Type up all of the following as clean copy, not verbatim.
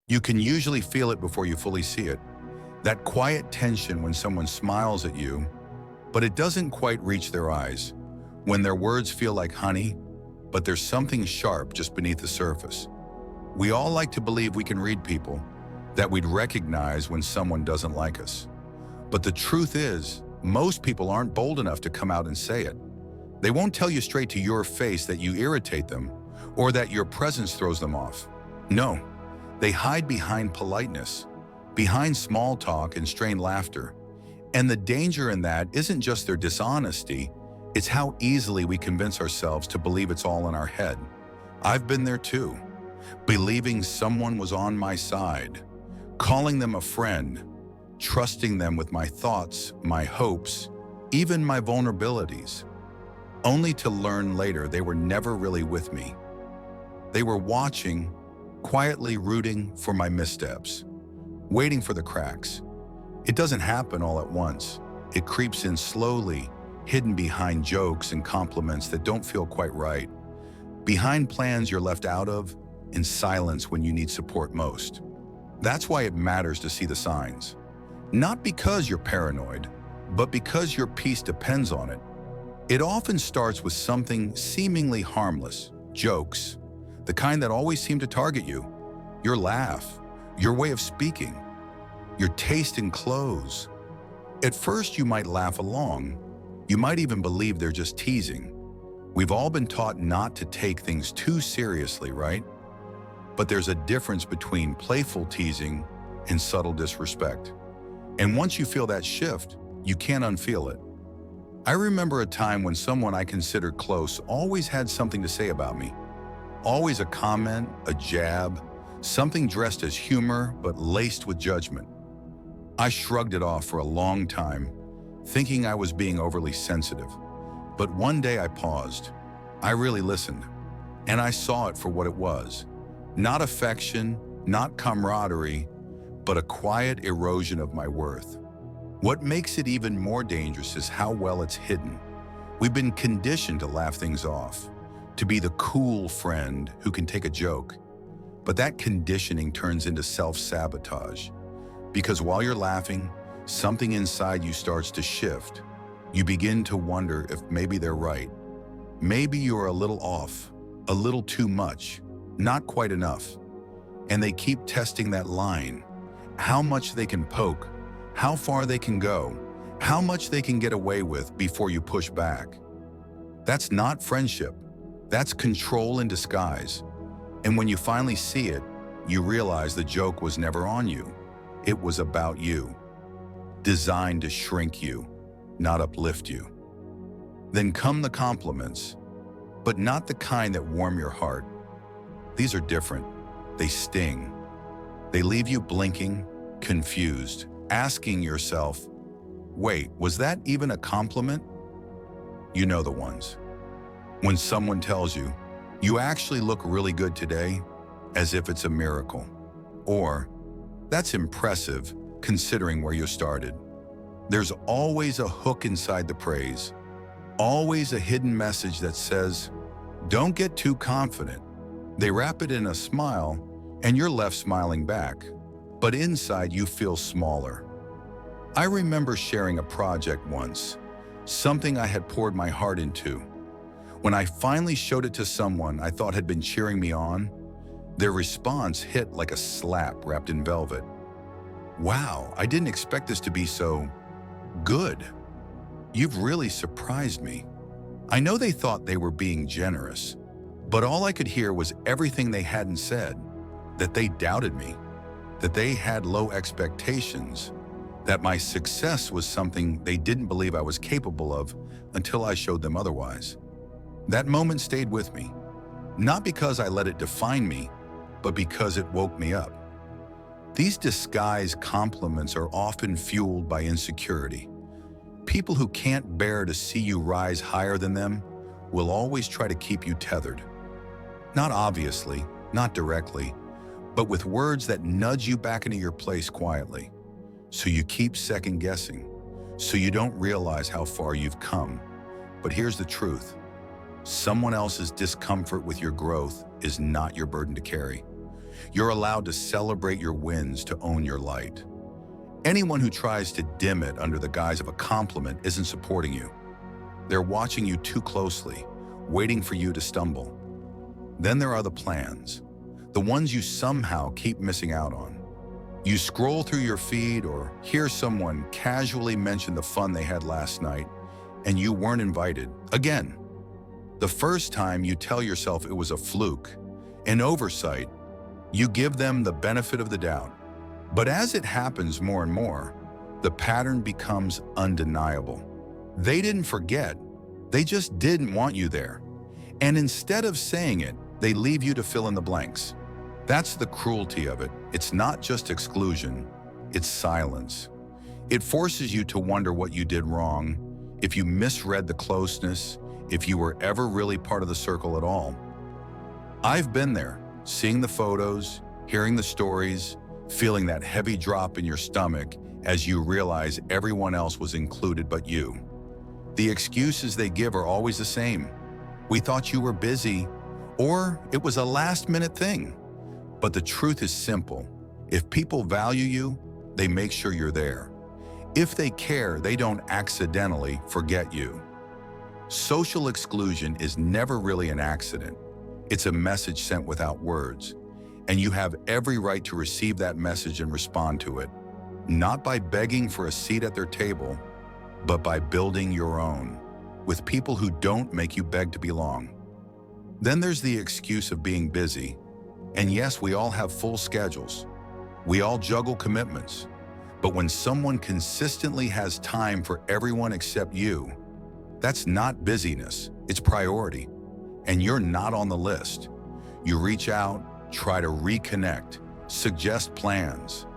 You can usually feel it before you fully see it. That quiet tension when someone smiles at you, but it doesn't quite reach their eyes. When their words feel like honey, but there's something sharp just beneath the surface. We all like to believe we can read people, that we'd recognize when someone doesn't like us. But the truth is, most people aren't bold enough to come out and say it. They won't tell you straight to your face that you irritate them or that your presence throws them off. No, they hide behind politeness, behind small talk and strained laughter. And the danger in that isn't just their dishonesty, it's how easily we convince ourselves to believe it's all in our head. I've been there too, believing someone was on my side, calling them a friend, trusting them with my thoughts, my hopes, even my vulnerabilities, only to learn later they were never really with me. They were watching, quietly rooting for my missteps, waiting for the cracks. It doesn't happen all at once. It creeps in slowly, hidden behind jokes and compliments that don't feel quite right, behind plans you're left out of, in silence when you need support most. That's why it matters to see the signs. Not because you're paranoid, but because your peace depends on it. It often starts with something seemingly harmless, jokes, the kind that always seem to target you, your laugh, your way of speaking, your taste in clothes. At first you might laugh along, you might even believe they're just teasing. We've all been taught not to take things too seriously, right? But there's a difference between playful teasing and subtle disrespect. And once you feel that shift, you can't unfeel it. I remember a time when someone I considered close always had something to say about me. Always a comment, a jab, something dressed as humor but laced with judgment. I shrugged it off for a long time, thinking I was being overly sensitive. But one day I paused. I really listened, and I saw it for what it was. Not affection, not camaraderie, but a quiet erosion of my worth. What makes it even more dangerous is how well it's hidden. We've been conditioned to laugh things off, to be the cool friend who can take a joke. But that conditioning turns into self-sabotage. Because while you're laughing, something inside you starts to shift. You begin to wonder if maybe they're right. Maybe you're a little off, a little too much, not quite enough. And they keep testing that line. How much they can poke, how far they can go, how much they can get away with before you push back. That's not friendship. That's control in disguise. And when you finally see it, you realize the joke was never on you. It was about you, designed to shrink you, not uplift you. Then come the compliments, but not the kind that warm your heart. These are different. They sting. They leave you blinking, confused, asking yourself, wait, was that even a compliment? You know the ones. When someone tells you, you actually look really good today, as if it's a miracle. Or, that's impressive, considering where you started. There's always a hook inside the praise, always a hidden message that says, don't get too confident. They wrap it in a smile, and you're left smiling back. But inside you feel smaller. I remember sharing a project once, something I had poured my heart into. When I finally showed it to someone I thought had been cheering me on, their response hit like a slap wrapped in velvet. Wow, I didn't expect this to be so good. You've really surprised me. I know they thought they were being generous, but all I could hear was everything they hadn't said, that they doubted me, that they had low expectations, that my success was something they didn't believe I was capable of until I showed them otherwise. That moment stayed with me, not because I let it define me, but because it woke me up. These disguised compliments are often fueled by insecurity. People who can't bear to see you rise higher than them will always try to keep you tethered. Not obviously, not directly, but with words that nudge you back into your place quietly. So you keep second guessing, so you don't realize how far you've come. But here's the truth. Someone else's discomfort with your growth is not your burden to carry. You're allowed to celebrate your wins, to own your light. Anyone who tries to dim it under the guise of a compliment isn't supporting you. They're watching you too closely, waiting for you to stumble. Then there are the plans, the ones you somehow keep missing out on. You scroll through your feed or hear someone casually mention the fun they had last night, and you weren't invited. Again, the first time you tell yourself it was a fluke, an oversight. You give them the benefit of the doubt. But as it happens more and more, the pattern becomes undeniable. They didn't forget, they just didn't want you there. And instead of saying it, they leave you to fill in the blanks. That's the cruelty of it. It's not just exclusion, it's silence. It forces you to wonder what you did wrong, if you misread the closeness, if you were ever really part of the circle at all. I've been there, seeing the photos, hearing the stories, feeling that heavy drop in your stomach as you realize everyone else was included but you. The excuses they give are always the same. We thought you were busy, or it was a last-minute thing. But the truth is simple. If people value you, they make sure you're there. If they care, they don't accidentally forget you. Social exclusion is never really an accident. It's a message sent without words. And you have every right to receive that message and respond to it. Not by begging for a seat at their table, but by building your own, with people who don't make you beg to belong. Then there's the excuse of being busy. And yes, we all have full schedules. We all juggle commitments. But when someone consistently has time for everyone except you, that's not busyness, it's priority. And you're not on the list. You reach out, try to reconnect, suggest plans,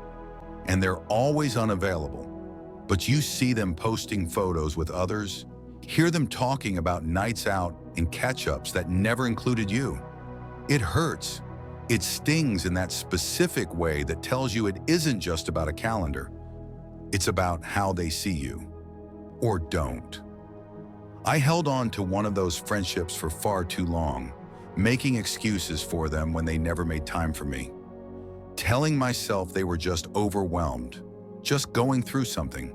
and they're always unavailable. But you see them posting photos with others, hear them talking about nights out and catch-ups that never included you. It hurts. It stings in that specific way that tells you it isn't just about a calendar. It's about how they see you, or don't. I held on to one of those friendships for far too long, making excuses for them when they never made time for me, telling myself they were just overwhelmed, just going through something,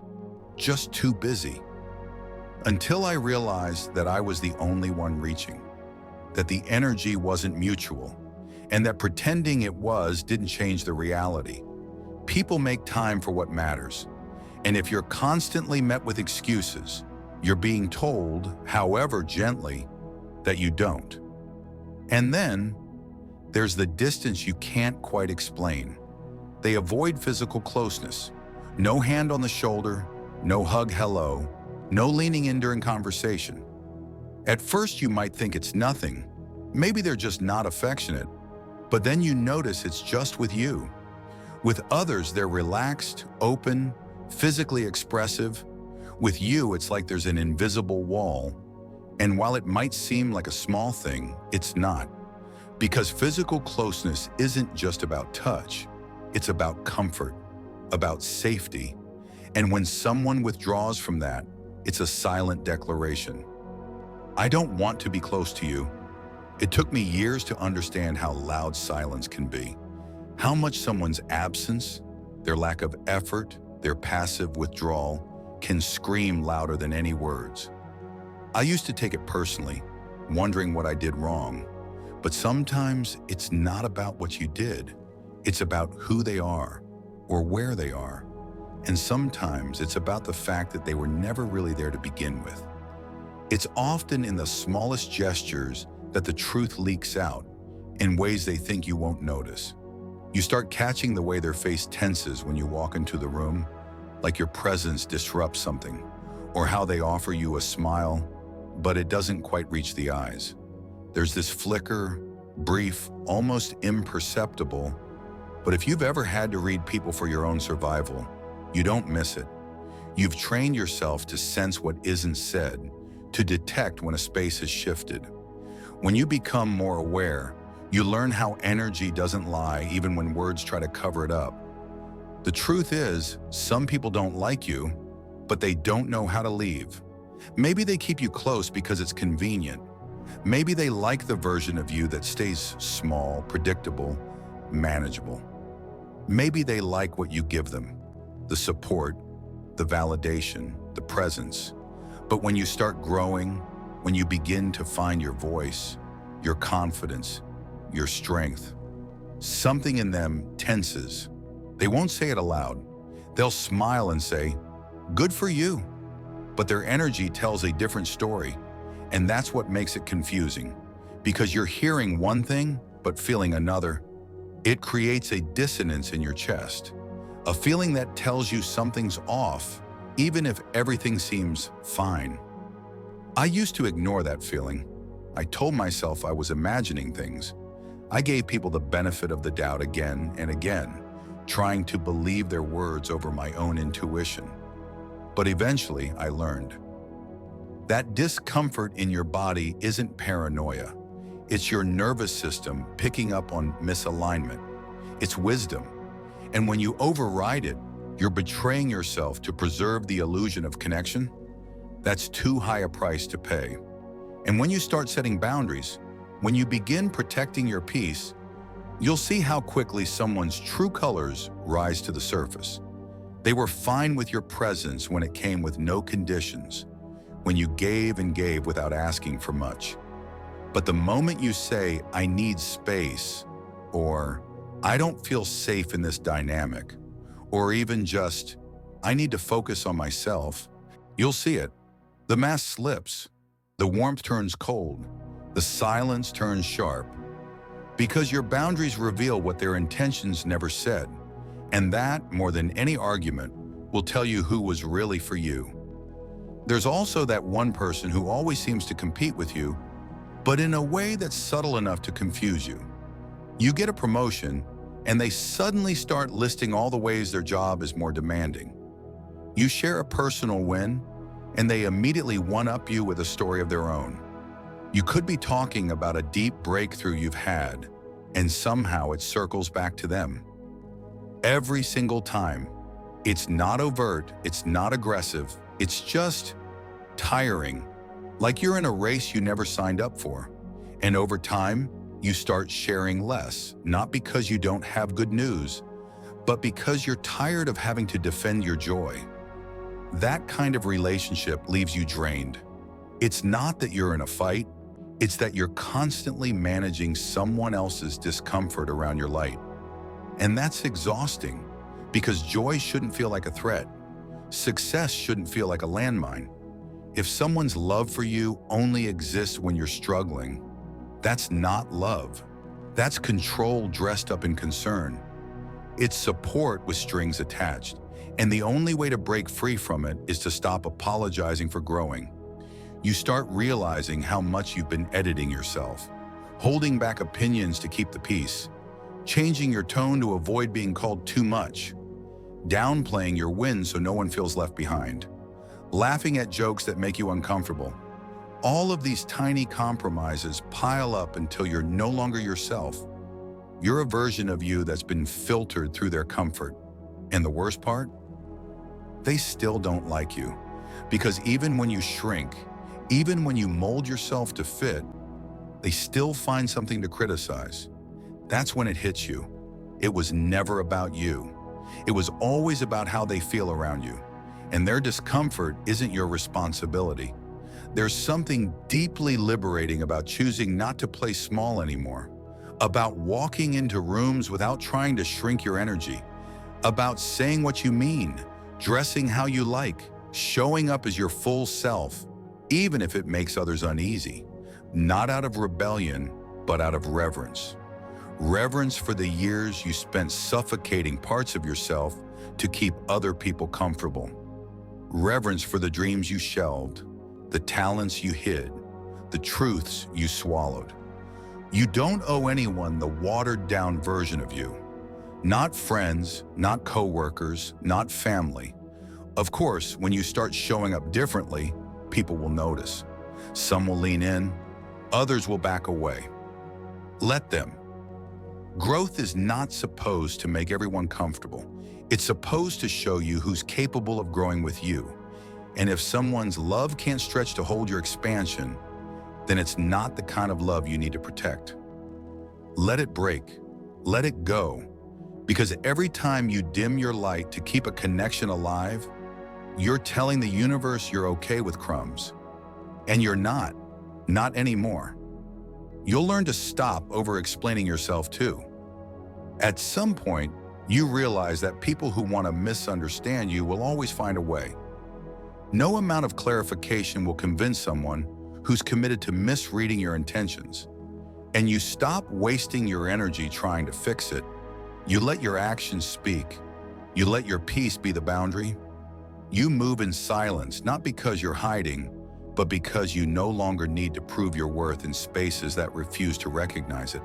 just too busy. Until I realized that I was the only one reaching, that the energy wasn't mutual, and that pretending it was didn't change the reality. People make time for what matters, and if you're constantly met with excuses, you're being told, however gently, that you don't. And then there's the distance you can't quite explain. They avoid physical closeness. No hand on the shoulder, no hug hello, no leaning in during conversation. At first you might think it's nothing. Maybe they're just not affectionate. But then you notice it's just with you. With others, they're relaxed, open, physically expressive. With you, it's like there's an invisible wall. And while it might seem like a small thing, it's not. Because physical closeness isn't just about touch. It's about comfort, about safety. And when someone withdraws from that, it's a silent declaration. I don't want to be close to you. It took me years to understand how loud silence can be, how much someone's absence, their lack of effort, their passive withdrawal can scream louder than any words. I used to take it personally, wondering what I did wrong. But sometimes it's not about what you did. It's about who they are or where they are. And sometimes it's about the fact that they were never really there to begin with. It's often in the smallest gestures that the truth leaks out in ways they think you won't notice. You start catching the way their face tenses when you walk into the room, like your presence disrupts something, or how they offer you a smile, but it doesn't quite reach the eyes. There's this flicker, brief, almost imperceptible, but if you've ever had to read people for your own survival, you don't miss it. You've trained yourself to sense what isn't said, to detect when a space has shifted. When you become more aware, you learn how energy doesn't lie even when words try to cover it up. The truth is, some people don't like you, but they don't know how to leave. Maybe they keep you close because it's convenient. Maybe they like the version of you that stays small, predictable, manageable. Maybe they like what you give them, the support, the validation, the presence. But when you start growing, when you begin to find your voice, your confidence, your strength, something in them tenses. They won't say it aloud. They'll smile and say, "Good for you." But their energy tells a different story, and that's what makes it confusing. Because you're hearing one thing, but feeling another. It creates a dissonance in your chest, a feeling that tells you something's off, even if everything seems fine. I used to ignore that feeling. I told myself I was imagining things. I gave people the benefit of the doubt again and again, trying to believe their words over my own intuition. But eventually, I learned. That discomfort in your body isn't paranoia. It's your nervous system picking up on misalignment. It's wisdom. And when you override it, you're betraying yourself to preserve the illusion of connection. That's too high a price to pay. And when you start setting boundaries, when you begin protecting your peace, you'll see how quickly someone's true colors rise to the surface. They were fine with your presence when it came with no conditions, when you gave and gave without asking for much. But the moment you say, "I need space," or "I don't feel safe in this dynamic," or even just, "I need to focus on myself," you'll see it. The mask slips, the warmth turns cold, the silence turns sharp, because your boundaries reveal what their intentions never said. And that, more than any argument, will tell you who was really for you. There's also that one person who always seems to compete with you, but in a way that's subtle enough to confuse you. You get a promotion, and they suddenly start listing all the ways their job is more demanding. You share a personal win, and they immediately one-up you with a story of their own. You could be talking about a deep breakthrough you've had, and somehow it circles back to them. Every single time. It's not overt, it's not aggressive, it's just tiring, like you're in a race you never signed up for. And over time, you start sharing less, not because you don't have good news, but because you're tired of having to defend your joy. That kind of relationship leaves you drained. It's not that you're in a fight, it's that you're constantly managing someone else's discomfort around your light. And that's exhausting, because joy shouldn't feel like a threat. Success shouldn't feel like a landmine. If someone's love for you only exists when you're struggling, that's not love. That's control dressed up in concern. It's support with strings attached. And the only way to break free from it is to stop apologizing for growing. You start realizing how much you've been editing yourself, holding back opinions to keep the peace, changing your tone to avoid being called too much, downplaying your wins so no one feels left behind, laughing at jokes that make you uncomfortable. All of these tiny compromises pile up until you're no longer yourself. You're a version of you that's been filtered through their comfort. And the worst part? They still don't like you. Because even when you shrink, even when you mold yourself to fit, they still find something to criticize. That's when it hits you. It was never about you. It was always about how they feel around you. And their discomfort isn't your responsibility. There's something deeply liberating about choosing not to play small anymore, about walking into rooms without trying to shrink your energy, about saying what you mean, dressing how you like, showing up as your full self, even if it makes others uneasy, not out of rebellion, but out of reverence. Reverence for the years you spent suffocating parts of yourself to keep other people comfortable. Reverence for the dreams you shelved, the talents you hid, the truths you swallowed. You don't owe anyone the watered-down version of you. Not friends, not coworkers, not family. Of course, when you start showing up differently, people will notice. Some will lean in, others will back away. Let them. Growth is not supposed to make everyone comfortable. It's supposed to show you who's capable of growing with you. And if someone's love can't stretch to hold your expansion, then it's not the kind of love you need to protect. Let it break. Let it go. Because every time you dim your light to keep a connection alive, you're telling the universe you're okay with crumbs. And you're not anymore. You'll learn to stop over-explaining yourself too. At some point, you realize that people who want to misunderstand you will always find a way. No amount of clarification will convince someone who's committed to misreading your intentions. And you stop wasting your energy trying to fix it. You let your actions speak. You let your peace be the boundary. You move in silence, not because you're hiding, but because you no longer need to prove your worth in spaces that refuse to recognize it.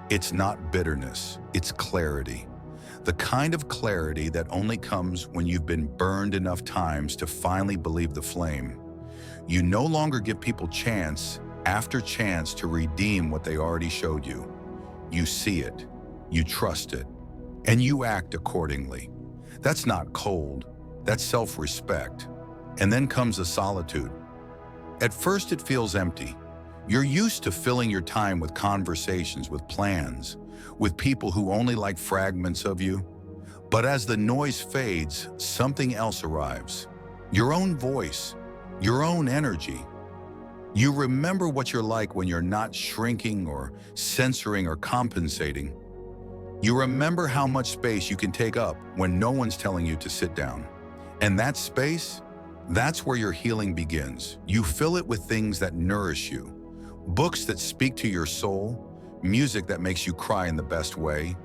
It's not bitterness, it's clarity. The kind of clarity that only comes when you've been burned enough times to finally believe the flame. You no longer give people chance after chance to redeem what they already showed you. You see it, you trust it, and you act accordingly. That's not cold, that's self-respect. And then comes the solitude. At first it feels empty. You're used to filling your time with conversations, with plans, with people who only like fragments of you. But as the noise fades, something else arrives. Your own voice, your own energy. You remember what you're like when you're not shrinking or censoring or compensating. You remember how much space you can take up when no one's telling you to sit down. And that space, that's where your healing begins. You fill it with things that nourish you. Books that speak to your soul, music that makes you cry in the best way,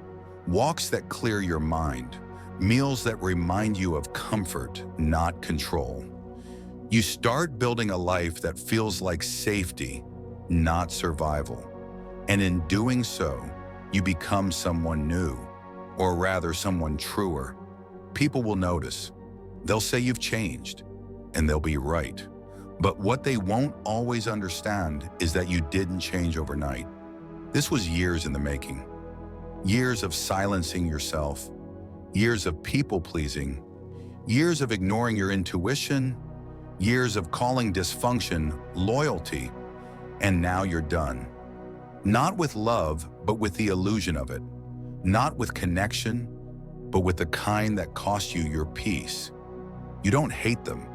walks that clear your mind, meals that remind you of comfort, not control. You start building a life that feels like safety, not survival. And in doing so, you become someone new, or rather someone truer. People will notice. They'll say you've changed, and they'll be right. But what they won't always understand is that you didn't change overnight. This was years in the making. Years of silencing yourself, years of people-pleasing, years of ignoring your intuition, years of calling dysfunction loyalty, and now you're done. Not with love, but with the illusion of it. Not with connection, but with the kind that cost you your peace. You don't hate them.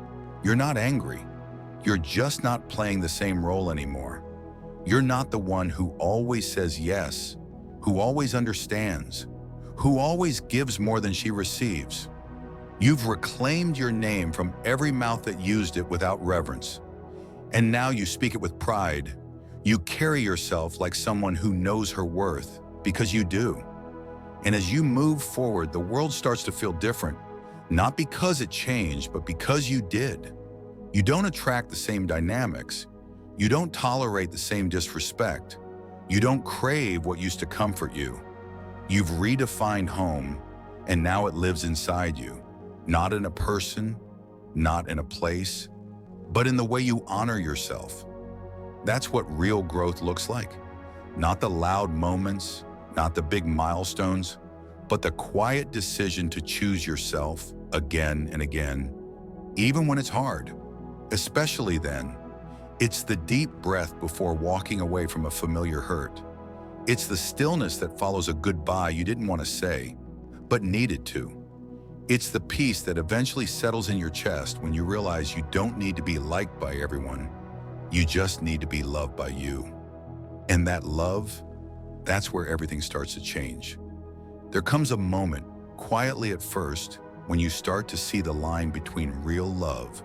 You're not angry. You're just not playing the same role anymore. You're not the one who always says yes, who always understands, who always gives more than she receives. You've reclaimed your name from every mouth that used it without reverence. And now you speak it with pride. You carry yourself like someone who knows her worth, because you do. And as you move forward, the world starts to feel different, not because it changed, but because you did. You don't attract the same dynamics. You don't tolerate the same disrespect. You don't crave what used to comfort you. You've redefined home, and now it lives inside you. Not in a person, not in a place, but in the way you honor yourself. That's what real growth looks like. Not the loud moments, not the big milestones, but the quiet decision to choose yourself again and again, even when it's hard. Especially then, it's the deep breath before walking away from a familiar hurt. It's the stillness that follows a goodbye you didn't want to say, but needed to. It's the peace that eventually settles in your chest when you realize you don't need to be liked by everyone. You just need to be loved by you. And that love, that's where everything starts to change. There comes a moment, quietly at first, when you start to see the line between real love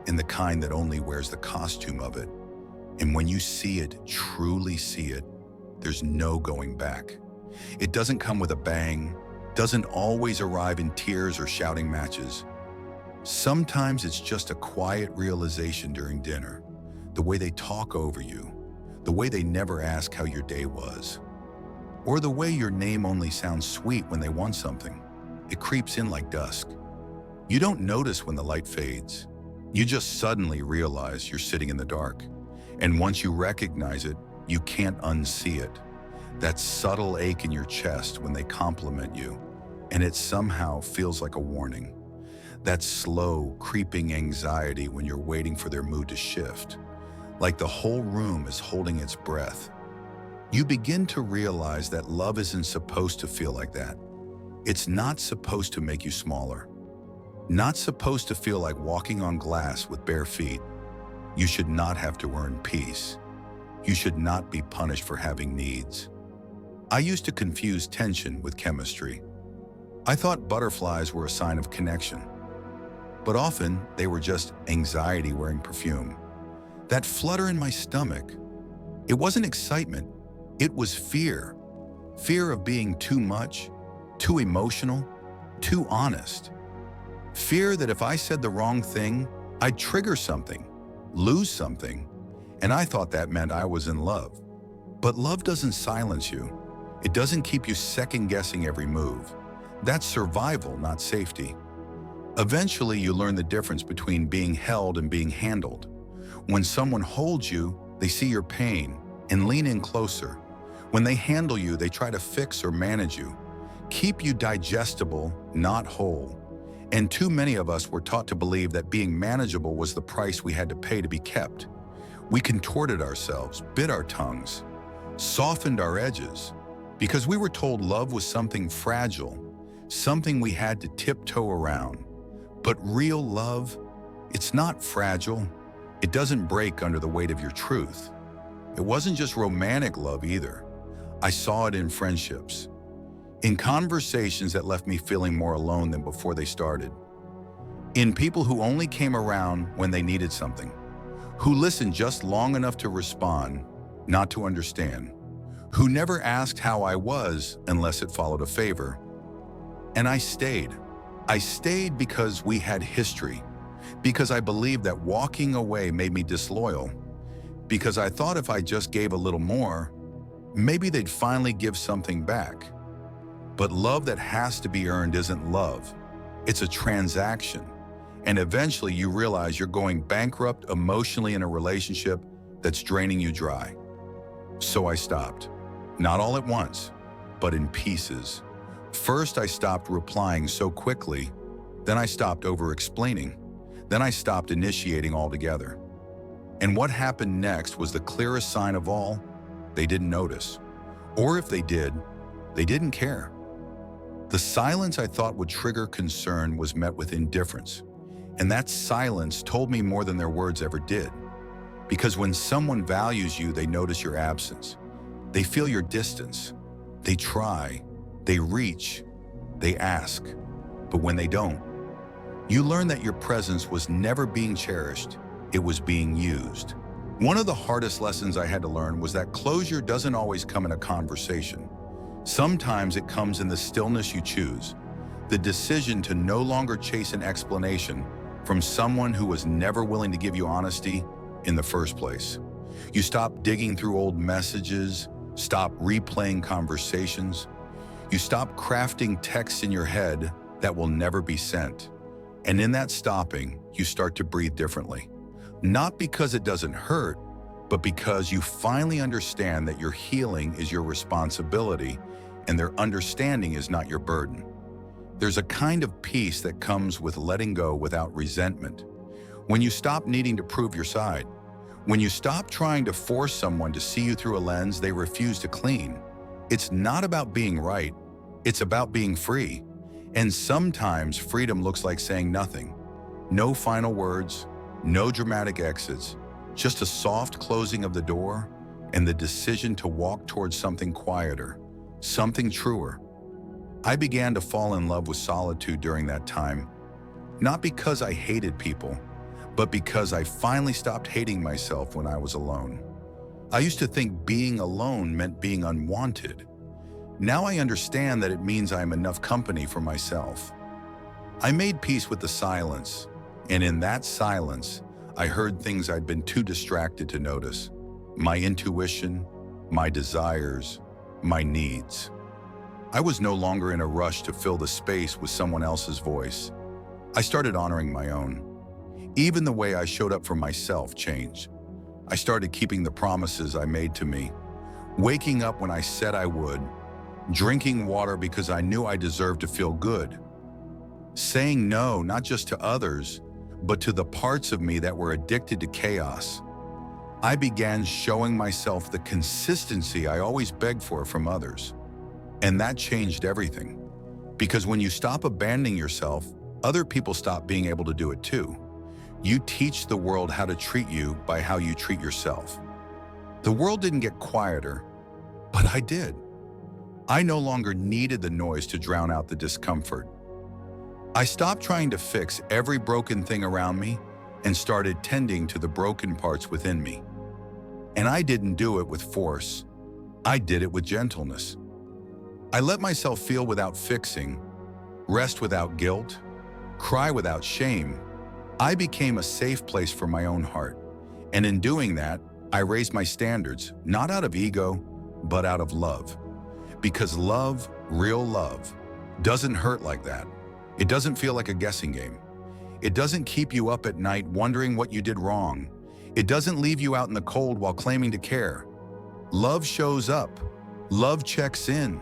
and the kind that only wears the costume of it. And when you see it, truly see it, there's no going back. It doesn't come with a bang, doesn't always arrive in tears or shouting matches. Sometimes it's just a quiet realization during dinner, the way they talk over you, the way they never ask how your day was, or the way your name only sounds sweet when they want something. It creeps in like dusk. You don't notice when the light fades. You just suddenly realize you're sitting in the dark. And once you recognize it, you can't unsee it. That subtle ache in your chest when they compliment you, and it somehow feels like a warning. That slow, creeping anxiety when you're waiting for their mood to shift, like the whole room is holding its breath. You begin to realize that love isn't supposed to feel like that. It's not supposed to make you smaller. Not supposed to feel like walking on glass with bare feet. You should not have to earn peace. You should not be punished for having needs. I used to confuse tension with chemistry. I thought butterflies were a sign of connection, but often they were just anxiety wearing perfume. That flutter in my stomach, it wasn't excitement, it was fear. Fear of being too much, too emotional, too honest. Fear that if I said the wrong thing, I'd trigger something, lose something, and I thought that meant I was in love. But love doesn't silence you. It doesn't keep you second-guessing every move. That's survival, not safety. Eventually, you learn the difference between being held and being handled. When someone holds you, they see your pain and lean in closer. When they handle you, they try to fix or manage you, keep you digestible, not whole. And too many of us were taught to believe that being manageable was the price we had to pay to be kept. We contorted ourselves, bit our tongues, softened our edges, because we were told love was something fragile, something we had to tiptoe around. But real love, it's not fragile. It doesn't break under the weight of your truth. It wasn't just romantic love either. I saw it in friendships, in conversations that left me feeling more alone than before they started, in people who only came around when they needed something, who listened just long enough to respond, not to understand, who never asked how I was unless it followed a favor. And I stayed. I stayed because we had history, because I believed that walking away made me disloyal, because I thought if I just gave a little more, maybe they'd finally give something back. But love that has to be earned isn't love. It's a transaction. And eventually you realize you're going bankrupt emotionally in a relationship that's draining you dry. So I stopped. Not all at once, but in pieces. First, I stopped replying so quickly. Then I stopped over-explaining. Then I stopped initiating altogether. And what happened next was the clearest sign of all. They didn't notice. Or if they did, they didn't care. The silence I thought would trigger concern was met with indifference. And that silence told me more than their words ever did. Because when someone values you, they notice your absence. They feel your distance. They try. They reach. They ask. But when they don't, you learn that your presence was never being cherished. It was being used. One of the hardest lessons I had to learn was that closure doesn't always come in a conversation. Sometimes it comes in the stillness you choose, the decision to no longer chase an explanation from someone who was never willing to give you honesty in the first place. You stop digging through old messages, stop replaying conversations. You stop crafting texts in your head that will never be sent. And in that stopping, you start to breathe differently. Not because it doesn't hurt, but because you finally understand that your healing is your responsibility and their understanding is not your burden. There's a kind of peace that comes with letting go without resentment. When you stop needing to prove your side, when you stop trying to force someone to see you through a lens they refuse to clean, it's not about being right, it's about being free. And sometimes freedom looks like saying nothing. No final words, no dramatic exits, just a soft closing of the door and the decision to walk towards something quieter, something truer. I began to fall in love with solitude during that time, not because I hated people, but because I finally stopped hating myself when I was alone. I used to think being alone meant being unwanted. Now I understand that it means I am enough company for myself. I made peace with the silence, and in that silence, I heard things I'd been too distracted to notice. My intuition, my desires, my needs. I was no longer in a rush to fill the space with someone else's voice. I started honoring my own. Even the way I showed up for myself changed. I started keeping the promises I made to me, waking up when I said I would, drinking water because I knew I deserved to feel good, saying no not just to others, but to the parts of me that were addicted to chaos. I began showing myself the consistency I always begged for from others. And that changed everything. Because when you stop abandoning yourself, other people stop being able to do it too. You teach the world how to treat you by how you treat yourself. The world didn't get quieter, but I did. I no longer needed the noise to drown out the discomfort. I stopped trying to fix every broken thing around me and started tending to the broken parts within me. And I didn't do it with force. I did it with gentleness. I let myself feel without fixing, rest without guilt, cry without shame. I became a safe place for my own heart. And in doing that, I raised my standards, not out of ego, but out of love. Because love, real love, doesn't hurt like that. It doesn't feel like a guessing game. It doesn't keep you up at night wondering what you did wrong. It doesn't leave you out in the cold while claiming to care. Love shows up. Love checks in.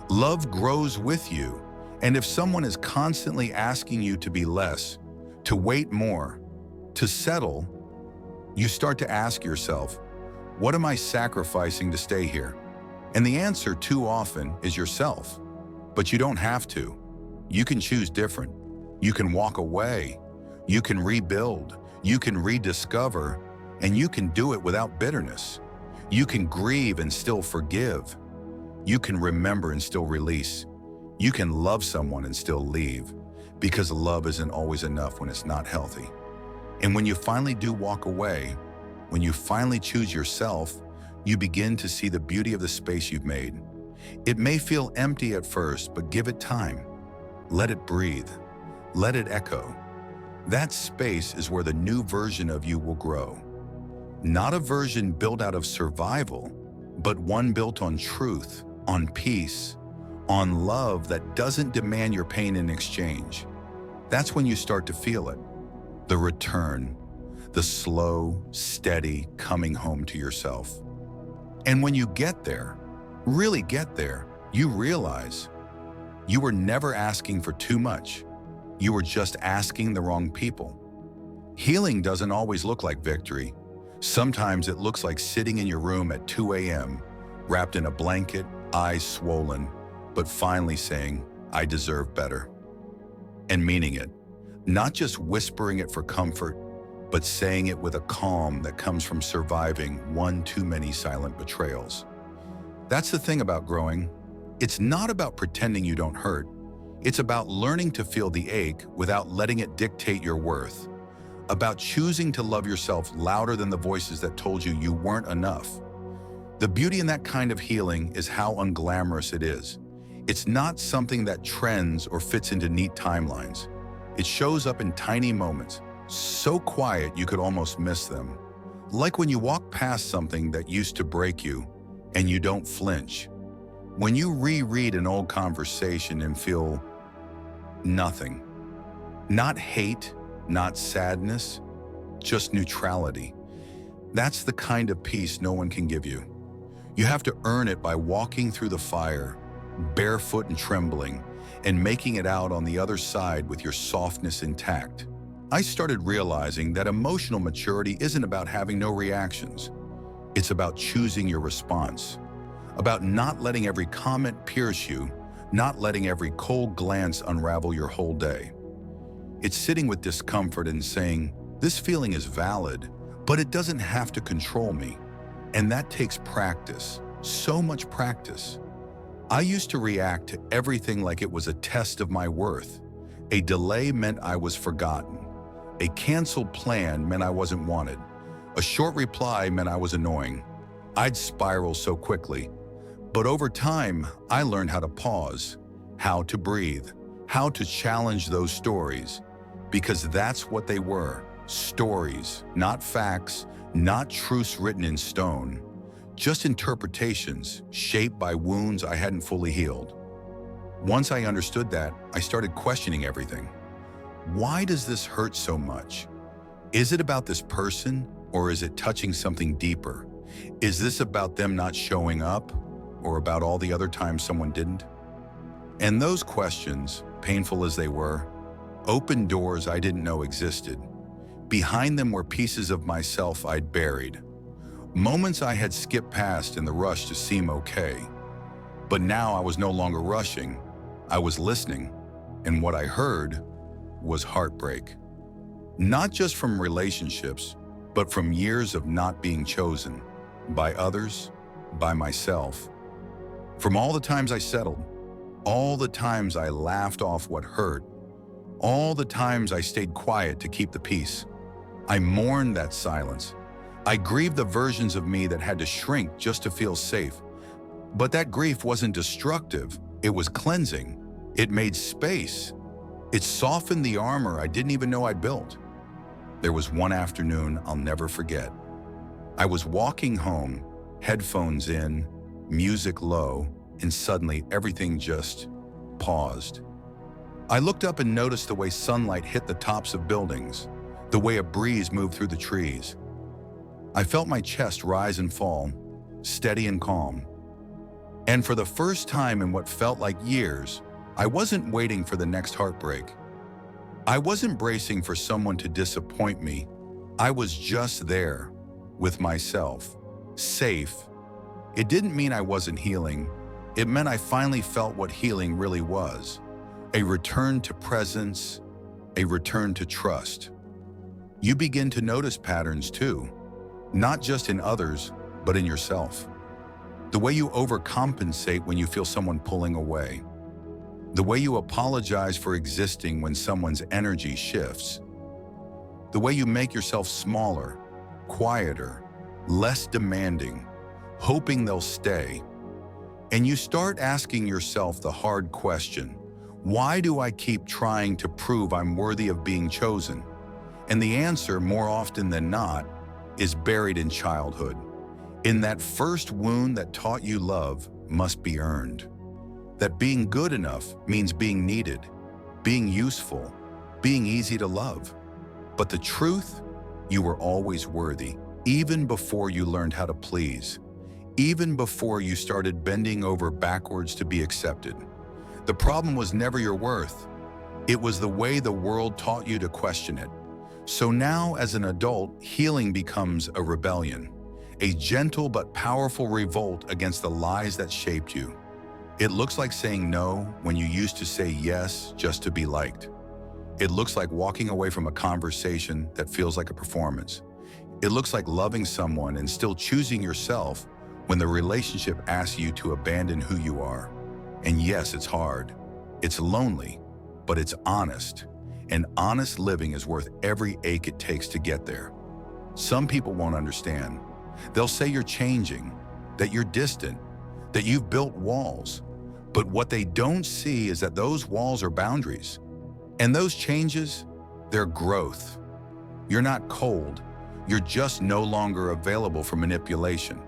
Love grows with you. And if someone is constantly asking you to be less, to wait more, to settle, you start to ask yourself, what am I sacrificing to stay here? And the answer too often is yourself. But you don't have to. You can choose different. You can walk away. You can rebuild. You can rediscover. And you can do it without bitterness. You can grieve and still forgive. You can remember and still release. You can love someone and still leave. Because love isn't always enough when it's not healthy. And when you finally do walk away, when you finally choose yourself, you begin to see the beauty of the space you've made. It may feel empty at first, but give it time. Let it breathe. Let it echo. That space is where the new version of you will grow. Not a version built out of survival, but one built on truth, on peace, on love that doesn't demand your pain in exchange. That's when you start to feel it. The return, the slow, steady coming home to yourself. And when you get there, really get there, you realize you were never asking for too much. You were just asking the wrong people. Healing doesn't always look like victory. Sometimes it looks like sitting in your room at 2 a.m., wrapped in a blanket, eyes swollen, but finally saying, I deserve better. And meaning it, not just whispering it for comfort, but saying it with a calm that comes from surviving one too many silent betrayals. That's the thing about growing. It's not about pretending you don't hurt. It's about learning to feel the ache without letting it dictate your worth. About choosing to love yourself louder than the voices that told you you weren't enough. The beauty in that kind of healing is how unglamorous it is. It's not something that trends or fits into neat timelines. It shows up in tiny moments, so quiet you could almost miss them. Like when you walk past something that used to break you and you don't flinch. When you reread an old conversation and feel nothing. Not hate, not sadness, just neutrality. That's the kind of peace no one can give you. You have to earn it by walking through the fire, barefoot and trembling, and making it out on the other side with your softness intact. I started realizing that emotional maturity isn't about having no reactions. It's about choosing your response, about not letting every comment pierce you, not letting every cold glance unravel your whole day. It's sitting with discomfort and saying, this feeling is valid, but it doesn't have to control me. And that takes practice, so much practice. I used to react to everything like it was a test of my worth. A delay meant I was forgotten. A canceled plan meant I wasn't wanted. A short reply meant I was annoying. I'd spiral so quickly. But over time, I learned how to pause, how to breathe, how to challenge those stories. Because that's what they were, stories, not facts, not truths written in stone, just interpretations shaped by wounds I hadn't fully healed. Once I understood that, I started questioning everything. Why does this hurt so much? Is it about this person, or is it touching something deeper? Is this about them not showing up, or about all the other times someone didn't? And those questions, painful as they were, opened doors I didn't know existed. Behind them were pieces of myself I'd buried, Moments I had skipped past in the rush to seem okay. But now I was no longer rushing. I was listening, and what I heard was heartbreak. Not just from relationships, but from years of not being chosen. By others, by myself. From all the times I settled, all the times I laughed off what hurt, all the times I stayed quiet to keep the peace. I mourned that silence. I grieved the versions of me that had to shrink just to feel safe. But that grief wasn't destructive, it was cleansing. It made space. It softened the armor I didn't even know I'd built. There was one afternoon I'll never forget. I was walking home, headphones in, music low, and suddenly everything just paused. I looked up and noticed the way sunlight hit the tops of buildings, the way a breeze moved through the trees. I felt my chest rise and fall, steady and calm. And for the first time in what felt like years, I wasn't waiting for the next heartbreak. I wasn't bracing for someone to disappoint me. I was just there, with myself, safe. It didn't mean I wasn't healing. It meant I finally felt what healing really was. A return to presence, a return to trust. You begin to notice patterns too, not just in others, but in yourself. The way you overcompensate when you feel someone pulling away. The way you apologize for existing when someone's energy shifts. The way you make yourself smaller, quieter, less demanding, hoping they'll stay. And you start asking yourself the hard question, why do I keep trying to prove I'm worthy of being chosen? And the answer, more often than not, is buried in childhood. In that first wound that taught you love must be earned. That being good enough means being needed, being useful, being easy to love. But the truth, you were always worthy. Even before you learned how to please, even before you started bending over backwards to be accepted. The problem was never your worth. It was the way the world taught you to question it. So now, as an adult, healing becomes a rebellion, a gentle but powerful revolt against the lies that shaped you. It looks like saying no when you used to say yes just to be liked. It looks like walking away from a conversation that feels like a performance. It looks like loving someone and still choosing yourself when the relationship asks you to abandon who you are. And yes, it's hard. It's lonely, but it's honest. And honest living is worth every ache it takes to get there. Some people won't understand. They'll say you're changing, that you're distant, that you've built walls. But what they don't see is that those walls are boundaries. And those changes, they're growth. You're not cold. You're just no longer available for manipulation.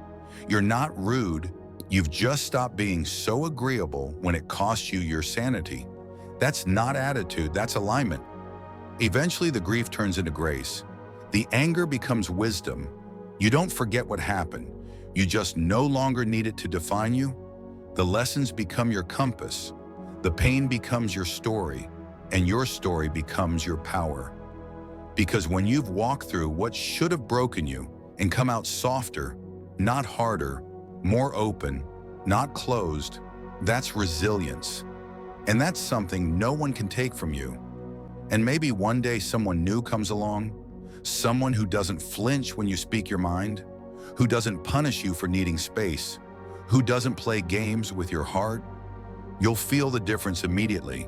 You're not rude. You've just stopped being so agreeable when it costs you your sanity. That's not attitude, that's alignment. Eventually, the grief turns into grace. The anger becomes wisdom. You don't forget what happened. You just no longer need it to define you. The lessons become your compass. The pain becomes your story, and your story becomes your power. Because when you've walked through what should have broken you and come out softer, not harder, more open, not closed, that's resilience. And that's something no one can take from you. And maybe one day someone new comes along, someone who doesn't flinch when you speak your mind, who doesn't punish you for needing space, who doesn't play games with your heart. You'll feel the difference immediately,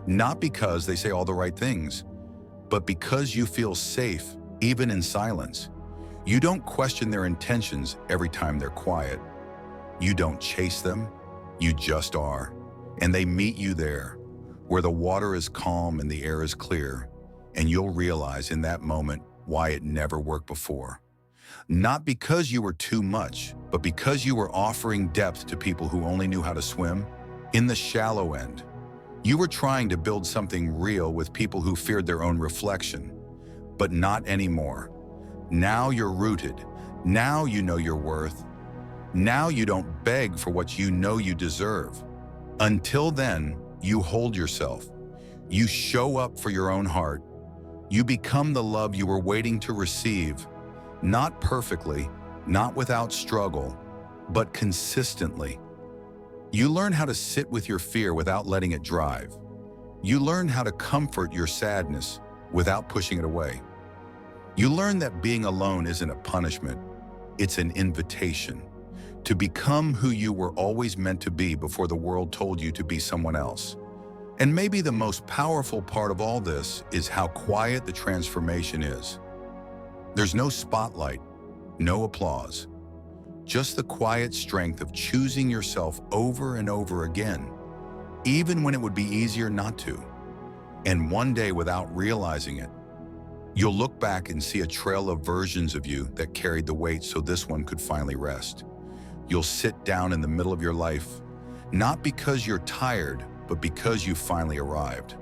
not because they say all the right things, but because you feel safe, even in silence. You don't question their intentions every time they're quiet. You don't chase them, you just are. And they meet you there, where the water is calm and the air is clear, and you'll realize in that moment why it never worked before. Not because you were too much, but because you were offering depth to people who only knew how to swim in the shallow end. You were trying to build something real with people who feared their own reflection, but not anymore. Now you're rooted. Now you know your worth. Now you don't beg for what you know you deserve. Until then, you hold yourself. You show up for your own heart. You become the love you were waiting to receive. Not perfectly, not without struggle, but consistently. You learn how to sit with your fear without letting it drive. You learn how to comfort your sadness without pushing it away. You learn that being alone isn't a punishment, it's an invitation to become who you were always meant to be before the world told you to be someone else. And maybe the most powerful part of all this is how quiet the transformation is. There's no spotlight, no applause, just the quiet strength of choosing yourself over and over again, even when it would be easier not to. And one day, without realizing it, you'll look back and see a trail of versions of you that carried the weight so this one could finally rest. You'll sit down in the middle of your life, not because you're tired, but because you finally arrived.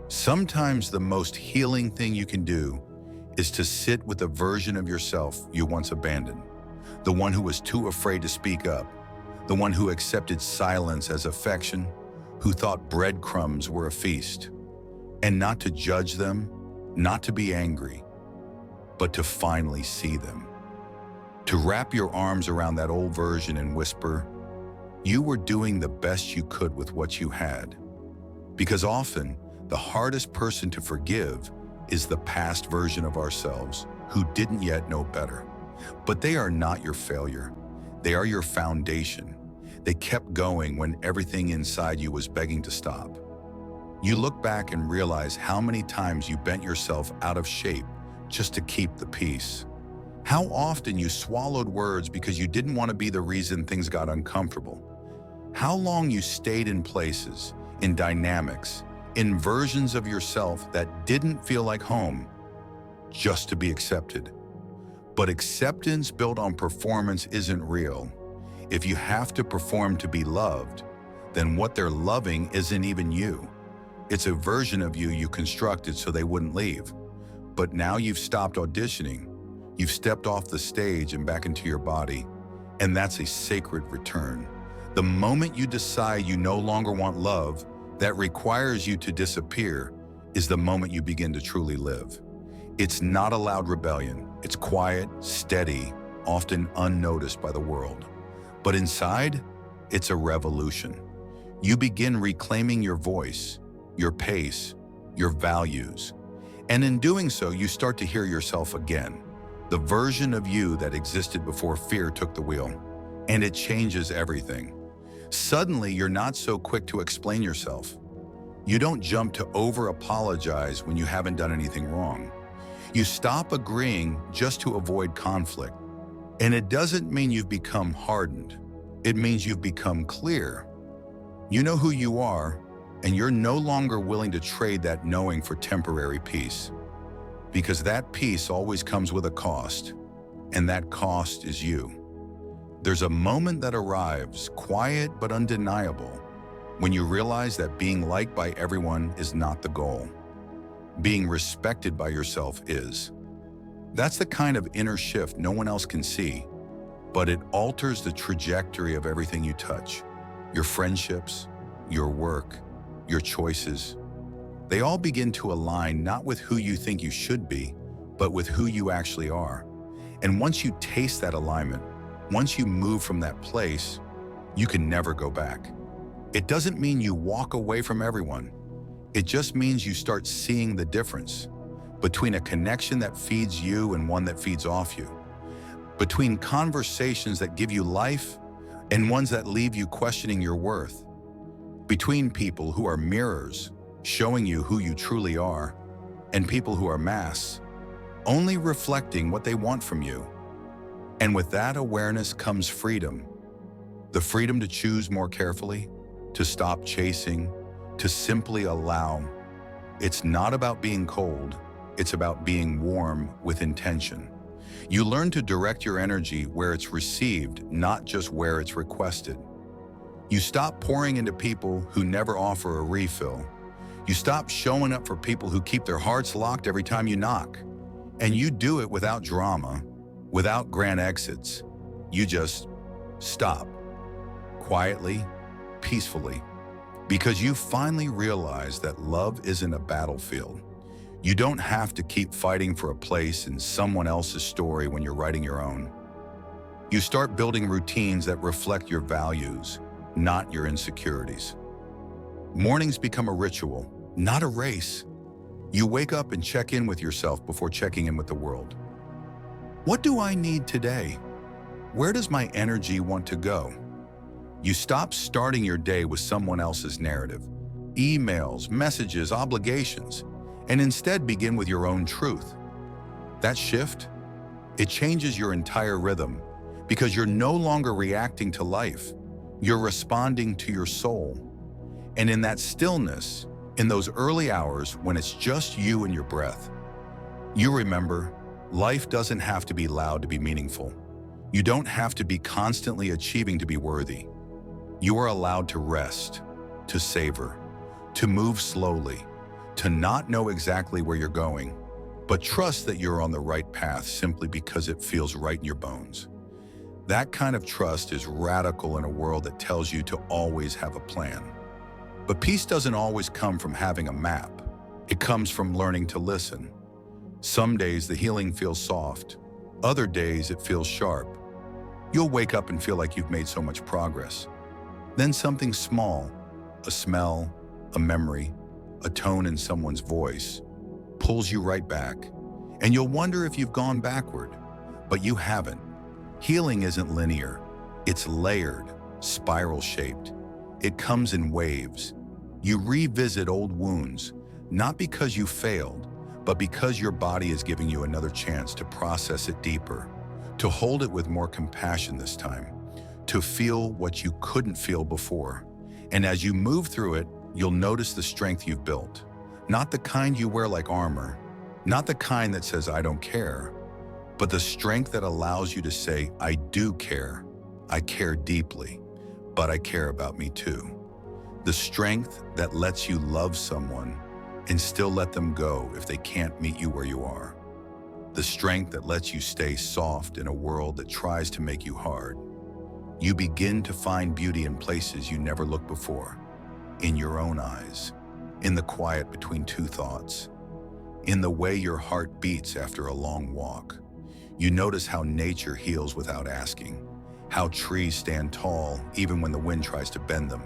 Sometimes the most healing thing you can do is to sit with a version of yourself you once abandoned, the one who was too afraid to speak up, the one who accepted silence as affection, who thought breadcrumbs were a feast, and not to judge them, not to be angry, but to finally see them. To wrap your arms around that old version and whisper, you were doing the best you could with what you had. Because often, the hardest person to forgive is the past version of ourselves who didn't yet know better. But they are not your failure. They are your foundation. They kept going when everything inside you was begging to stop. You look back and realize how many times you bent yourself out of shape just to keep the peace. How often you swallowed words because you didn't want to be the reason things got uncomfortable. How long you stayed in places, in dynamics, in versions of yourself that didn't feel like home, just to be accepted. But acceptance built on performance isn't real. If you have to perform to be loved, then what they're loving isn't even you. It's a version of you you constructed so they wouldn't leave. But now you've stopped auditioning. You've stepped off the stage and back into your body, and that's a sacred return. The moment you decide you no longer want love that requires you to disappear is the moment you begin to truly live. It's not a loud rebellion. It's quiet, steady, often unnoticed by the world. But inside, it's a revolution. You begin reclaiming your voice, your pace, your values. And in doing so, you start to hear yourself again. The version of you that existed before fear took the wheel. And it changes everything. Suddenly, you're not so quick to explain yourself. You don't jump to over-apologize when you haven't done anything wrong. You stop agreeing just to avoid conflict. And it doesn't mean you've become hardened. It means you've become clear. You know who you are, and you're no longer willing to trade that knowing for temporary peace. Because that peace always comes with a cost, and that cost is you. There's a moment that arrives, quiet but undeniable, when you realize that being liked by everyone is not the goal. Being respected by yourself is. That's the kind of inner shift no one else can see, but it alters the trajectory of everything you touch. Your friendships, your work, your choices. They all begin to align not with who you think you should be, but with who you actually are. And once you taste that alignment, once you move from that place, you can never go back. It doesn't mean you walk away from everyone. It just means you start seeing the difference between a connection that feeds you and one that feeds off you, between conversations that give you life and ones that leave you questioning your worth, between people who are mirrors, showing you who you truly are, and people who are masks, only reflecting what they want from you. And with that awareness comes freedom. The freedom to choose more carefully, to stop chasing, to simply allow. It's not about being cold, it's about being warm with intention. You learn to direct your energy where it's received, not just where it's requested. You stop pouring into people who never offer a refill. You stop showing up for people who keep their hearts locked every time you knock. And you do it without drama, without grand exits. You just stop, quietly, peacefully, because you finally realize that love isn't a battlefield. You don't have to keep fighting for a place in someone else's story when you're writing your own. You start building routines that reflect your values, not your insecurities. Mornings become a ritual, not a race. You wake up and check in with yourself before checking in with the world. What do I need today? Where does my energy want to go? You stop starting your day with someone else's narrative, emails, messages, obligations, and instead begin with your own truth. That shift, it changes your entire rhythm because you're no longer reacting to life. You're responding to your soul. And in that stillness, in those early hours when it's just you and your breath, you remember life doesn't have to be loud to be meaningful. You don't have to be constantly achieving to be worthy. You are allowed to rest, to savor, to move slowly, to not know exactly where you're going, but trust that you're on the right path simply because it feels right in your bones. That kind of trust is radical in a world that tells you to always have a plan. But peace doesn't always come from having a map. It comes from learning to listen. Some days the healing feels soft. Other days it feels sharp. You'll wake up and feel like you've made so much progress. Then something small, a smell, a memory, a tone in someone's voice, pulls you right back. And you'll wonder if you've gone backward, but you haven't. Healing isn't linear. It's layered, spiral-shaped. It comes in waves. You revisit old wounds, not because you failed, but because your body is giving you another chance to process it deeper, to hold it with more compassion this time, to feel what you couldn't feel before. And as you move through it, you'll notice the strength you've built. Not the kind you wear like armor, not the kind that says, I don't care, but the strength that allows you to say, I do care. I care deeply, but I care about me too. The strength that lets you love someone and still let them go if they can't meet you where you are. The strength that lets you stay soft in a world that tries to make you hard. You begin to find beauty in places you never looked before, in your own eyes, in the quiet between two thoughts, in the way your heart beats after a long walk. You notice how nature heals without asking, how trees stand tall even when the wind tries to bend them,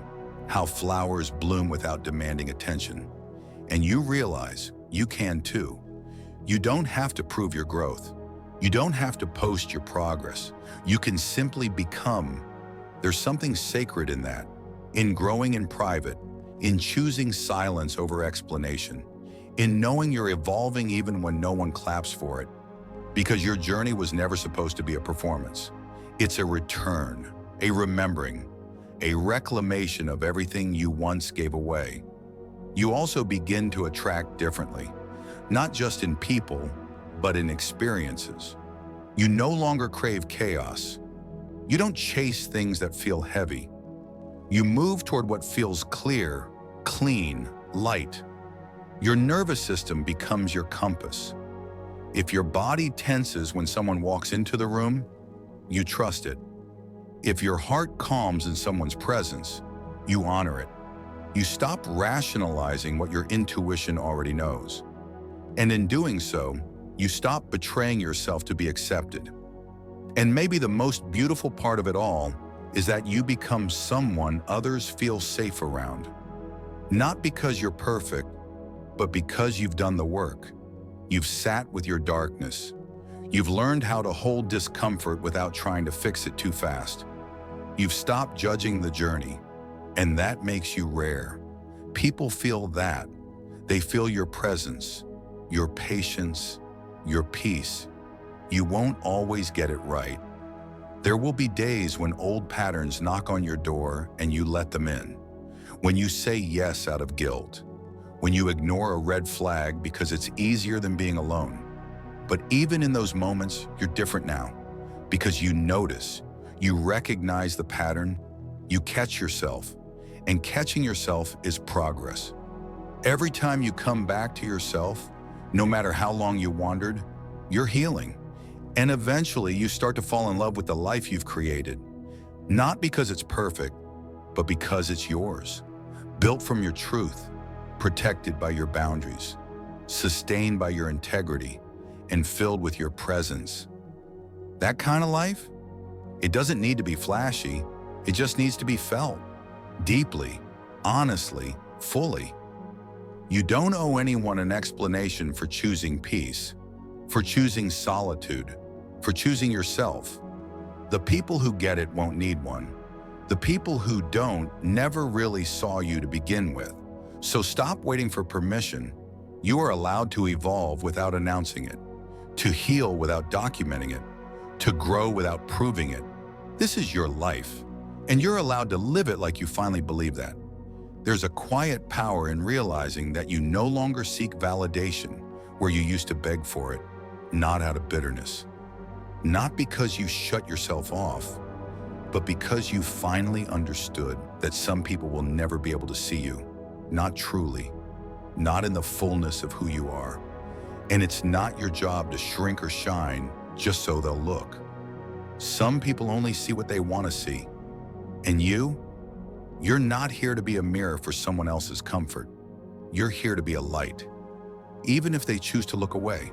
how flowers bloom without demanding attention. And you realize you can too. You don't have to prove your growth. You don't have to post your progress. You can simply become. There's something sacred in that, in growing in private, in choosing silence over explanation, in knowing you're evolving even when no one claps for it, because your journey was never supposed to be a performance. It's a return, a remembering, a reclamation of everything you once gave away. You also begin to attract differently, not just in people, but in experiences. You no longer crave chaos. You don't chase things that feel heavy. You move toward what feels clear, clean, light. Your nervous system becomes your compass. If your body tenses when someone walks into the room, you trust it. If your heart calms in someone's presence, you honor it. You stop rationalizing what your intuition already knows. And in doing so, you stop betraying yourself to be accepted. And maybe the most beautiful part of it all is that you become someone others feel safe around. Not because you're perfect, but because you've done the work. You've sat with your darkness. You've learned how to hold discomfort without trying to fix it too fast. You've stopped judging the journey, and that makes you rare. People feel that. They feel your presence, your patience, your peace. You won't always get it right. There will be days when old patterns knock on your door and you let them in. When you say yes out of guilt. When you ignore a red flag because it's easier than being alone. But even in those moments, you're different now. Because you notice, you recognize the pattern, you catch yourself. And catching yourself is progress. Every time you come back to yourself, no matter how long you wandered, you're healing. And eventually you start to fall in love with the life you've created. Not because it's perfect, but because it's yours. Built from your truth, protected by your boundaries, sustained by your integrity, and filled with your presence. That kind of life? It doesn't need to be flashy. It just needs to be felt. Deeply, honestly, fully. You don't owe anyone an explanation for choosing peace, for choosing solitude, for choosing yourself. The people who get it won't need one. The people who don't never really saw you to begin with. So stop waiting for permission. You are allowed to evolve without announcing it, to heal without documenting it, to grow without proving it. This is your life, and you're allowed to live it like you finally believe that. There's a quiet power in realizing that you no longer seek validation where you used to beg for it, not out of bitterness. Not because you shut yourself off, but because you finally understood that some people will never be able to see you, not truly, not in the fullness of who you are. And it's not your job to shrink or shine just so they'll look. Some people only see what they want to see. And you're not here to be a mirror for someone else's comfort. You're here to be a light, even if they choose to look away.